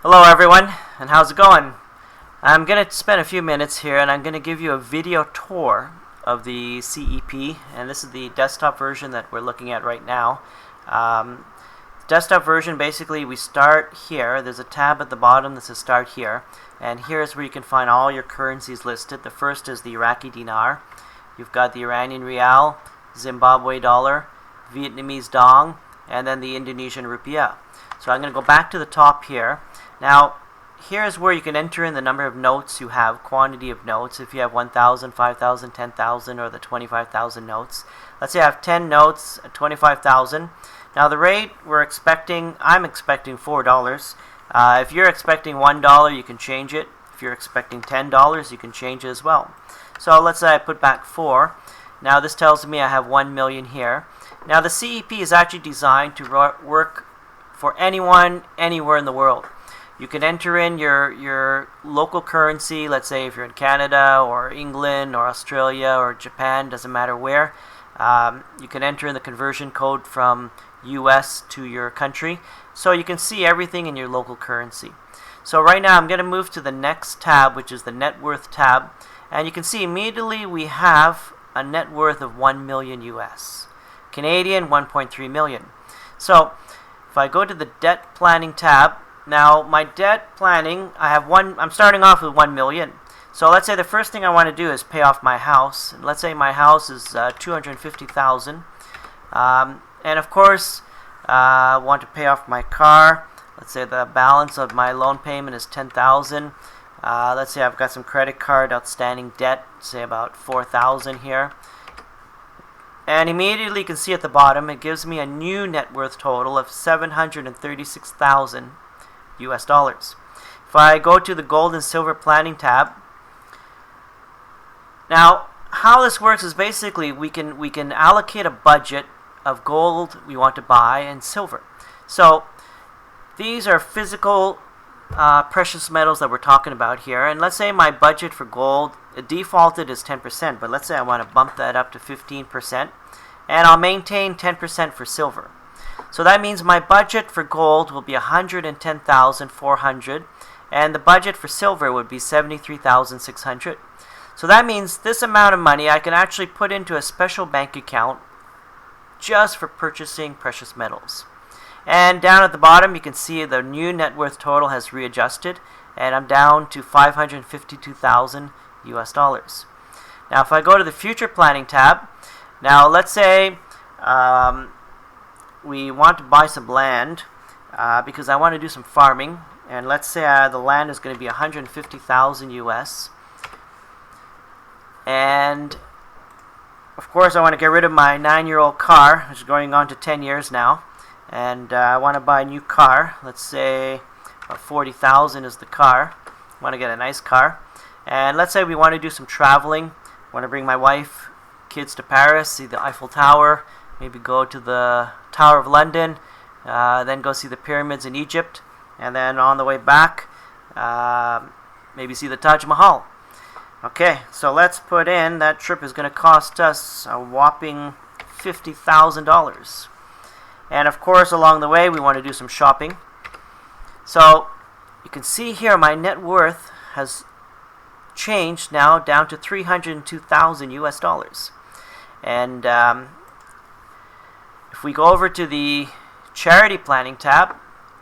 Hello everyone, and how's it going? I'm going to spend a few minutes here and I'm going to give you a video tour of the CEP, and this is the desktop version that we're looking at right now. Desktop version, basically we start here. There's a tab at the bottom that says start here, and here's where you can find all your currencies listed. The first is the Iraqi dinar. You've got the Iranian rial, Zimbabwe dollar, Vietnamese dong, and then the Indonesian rupiah. So I'm going to go back to the top here. Now, here's where you can enter in the number of notes you have, quantity of notes. If you have 1,000, 5,000, 10,000, or the 25,000 notes. Let's say I have 10 notes at 25,000. Now the rate I'm expecting $4. If you're expecting $1, you can change it. If you're expecting $10, you can change it as well. So let's say I put back 4. Now this tells me I have 1 million here. Now the CEP is actually designed to work for anyone, anywhere in the world. You can enter in your local currency. Let's say if you're in Canada or England or Australia or Japan, doesn't matter where. You can enter in the conversion code from US to your country, so you can see everything in your local currency. So right now I'm going to move to the next tab, which is the net worth tab, and you can see immediately we have a net worth of 1 million US. Canadian, 1.3 million. So if I go to the debt planning tab, now my debt planning, I'm starting off with 1 million. So let's say the first thing I want to do is pay off my house. And let's say my house is 250,000. And of course, I want to pay off my car. Let's say the balance of my loan payment is 10,000. Let's say I've got some credit card outstanding debt, say about 4,000 here. And immediately you can see at the bottom it gives me a new net worth total of 736,000 US dollars. If I go to the gold and silver planning tab, now how this works is basically we can allocate a budget of gold we want to buy and silver. So these are physical precious metals that we're talking about here, and let's say my budget for gold, defaulted is 10%, but let's say I want to bump that up to 15%, and I'll maintain 10% for silver. So that means my budget for gold will be 110,400, and the budget for silver would be 73,600. So that means this amount of money I can actually put into a special bank account just for purchasing precious metals. And down at the bottom you can see the new net worth total has readjusted, and I'm down to 552,000 US dollars. Now if I go to the future planning tab, now let's say we want to buy some land because I want to do some farming, and let's say the land is going to be 150,000 US, and of course I want to get rid of my 9-year-old car, which is going on to 10 years now, and I want to buy a new car. Let's say about 40,000 is the car. I want to get a nice car, and let's say we want to do some traveling. I want to bring my wife, kids to Paris, see the Eiffel Tower, maybe go to the Tower of London, then go see the pyramids in Egypt, and then on the way back maybe see the Taj Mahal. Okay, so let's put in that trip is going to cost us a whopping $50,000. And of course along the way we want to do some shopping. So you can see here my net worth has changed now down to 302,000 US dollars. And if we go over to the charity planning tab,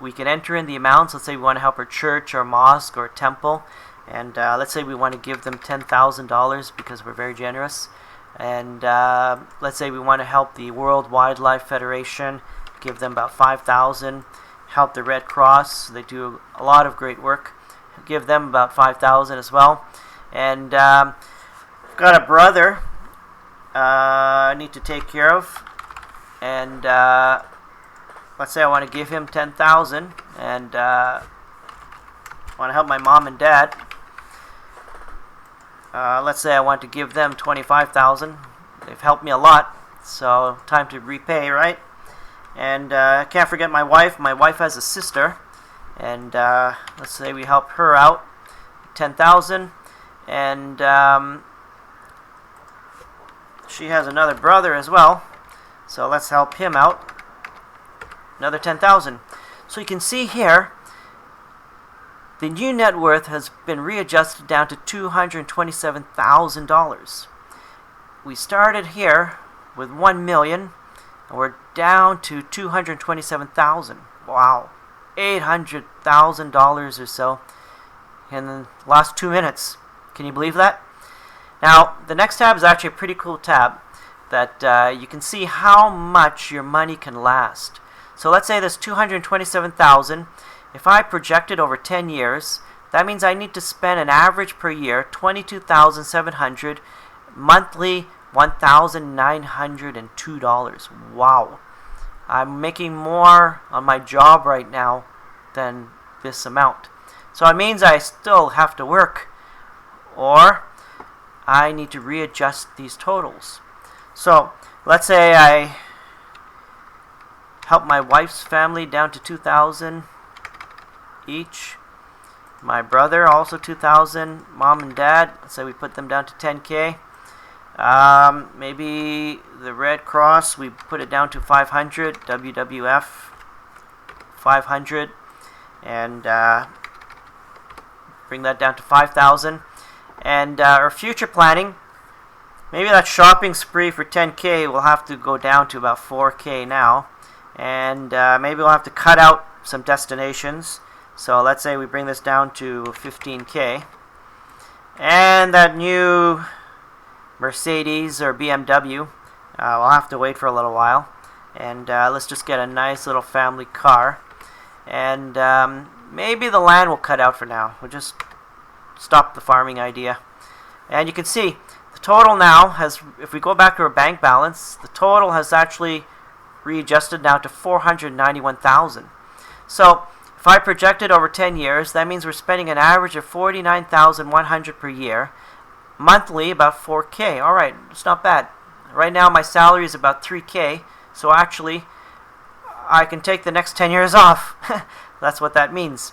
we can enter in the amounts. Let's say we want to help our church or mosque or temple, and let's say we want to give them $10,000 because we're very generous. And let's say we want to help the World Wildlife Federation, give them about 5,000. Help the Red Cross, they do a lot of great work, give them about 5,000 as well. And I've got a brother I need to take care of, and let's say I want to give him 10,000, and want to help my mom and dad. Let's say I want to give them 25,000. They've helped me a lot, so time to repay, right? And I can't forget my wife. My wife has a sister, and let's say we help her out, 10,000, and she has another brother as well, so let's help him out, another 10,000. So you can see here the new net worth has been readjusted down to $227,000. We started here with 1 million and we're down to 227,000. Wow, $800,000 or so in the last 2 minutes. Can you believe that? Now, the next tab is actually a pretty cool tab that you can see how much your money can last. So let's say this 227,000. If I project it over 10 years, that means I need to spend an average per year $22,700, monthly $1,902. Wow. I'm making more on my job right now than this amount. So it means I still have to work, or I need to readjust these totals. So let's say I help my wife's family down to 2,000 each. My brother also 2,000. Mom and dad, let's say we put them down to 10K. Maybe the Red Cross, we put it down to 500. WWF 500, and bring that down to 5,000. And our future planning, maybe that shopping spree for 10K will have to go down to about 4K now, and maybe we'll have to cut out some destinations. So let's say we bring this down to 15K, and that new Mercedes or BMW, we'll have to wait for a little while, and let's just get a nice little family car, and maybe the land will cut out for now. We'll just stop the farming idea. And you can see the total now has, if we go back to our bank balance, the total has actually readjusted now to 491,000. So if I project it over 10 years, that means we're spending an average of 49,100 per year. Monthly, about 4K. Alright, it's not bad. Right now my salary is about 3K, so actually I can take the next 10 years off. That's what that means.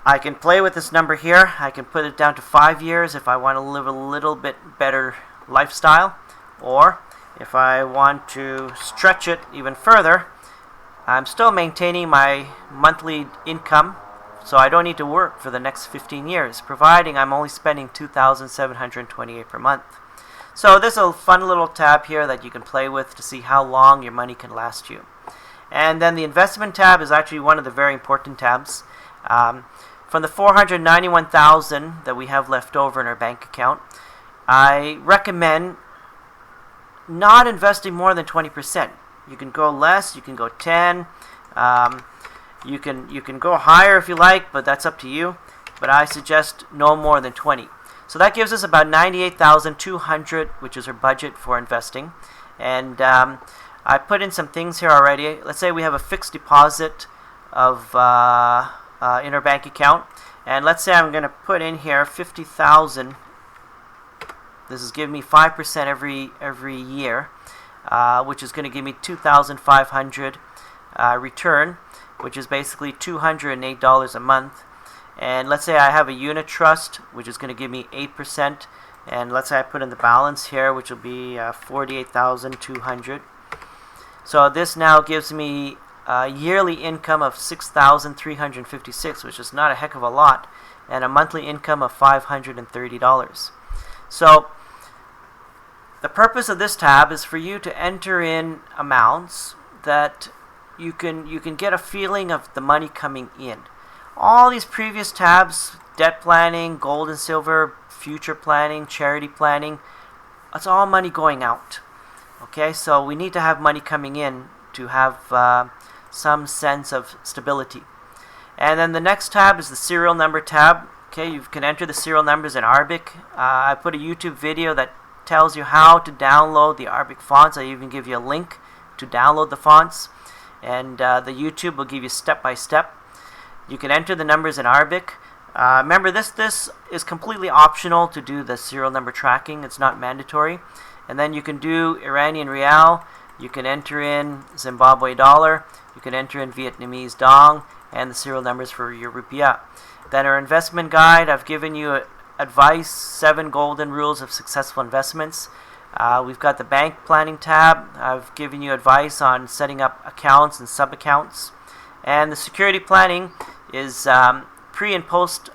I can play with this number here. I can put it down to 5 years if I want to live a little bit better lifestyle, or if I want to stretch it even further, I'm still maintaining my monthly income, so I don't need to work for the next 15 years, providing I'm only spending $2,728 per month. So this is a fun little tab here that you can play with to see how long your money can last you. And then the investment tab is actually one of the very important tabs. From the 491,000 that we have left over in our bank account, I recommend not investing more than 20%. You can go less, you can go 10, you can go higher if you like, but that's up to you. But I suggest no more than 20. So that gives us about 98,200, which is our budget for investing. And I put in some things here already. Let's say we have a fixed deposit of in our bank account, and let's say I'm going to put in here 50,000. This is giving me 5% every year, which is going to give me 2,500 return, which is basically $208 a month. And let's say I have a unit trust, which is going to give me 8%, and let's say I put in the balance here, which will be 48,200. So this now gives me a yearly income of $6,356, which is not a heck of a lot, and a monthly income of $530. So the purpose of this tab is for you to enter in amounts that you can get a feeling of the money coming in. All these previous tabs, debt planning, gold and silver, future planning, charity planning, it's all money going out. Okay, so we need to have money coming in to have some sense of stability. And then the next tab is the serial number tab. Okay, you can enter the serial numbers in Arabic. I put a YouTube video that tells you how to download the Arabic fonts. I even give you a link to download the fonts, and the YouTube will give you step by step. You can enter the numbers in Arabic. Remember, this is completely optional to do the serial number tracking. It's not mandatory. And then you can do Iranian rial. You can enter in Zimbabwe dollar. You can enter in Vietnamese dong, and the serial numbers for your rupiah. Then our investment guide, I've given you advice, 7 golden rules of successful investments. We've got the bank planning tab. I've given you advice on setting up accounts and sub-accounts. And the security planning, is pre and post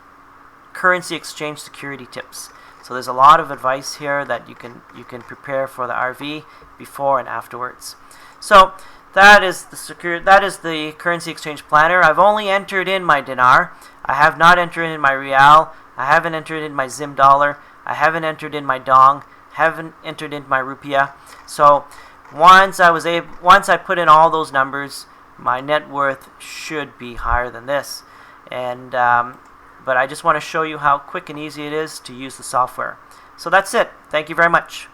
currency exchange security tips. So there's a lot of advice here that you can prepare for the RV before and afterwards. So that is the currency exchange planner. I've only entered in my dinar. I have not entered in my real. I haven't entered in my Zim dollar. I haven't entered in my dong. Haven't entered in my rupiah. So once I put in all those numbers, my net worth should be higher than this. And but I just want to show you how quick and easy it is to use the software. So that's it. Thank you very much.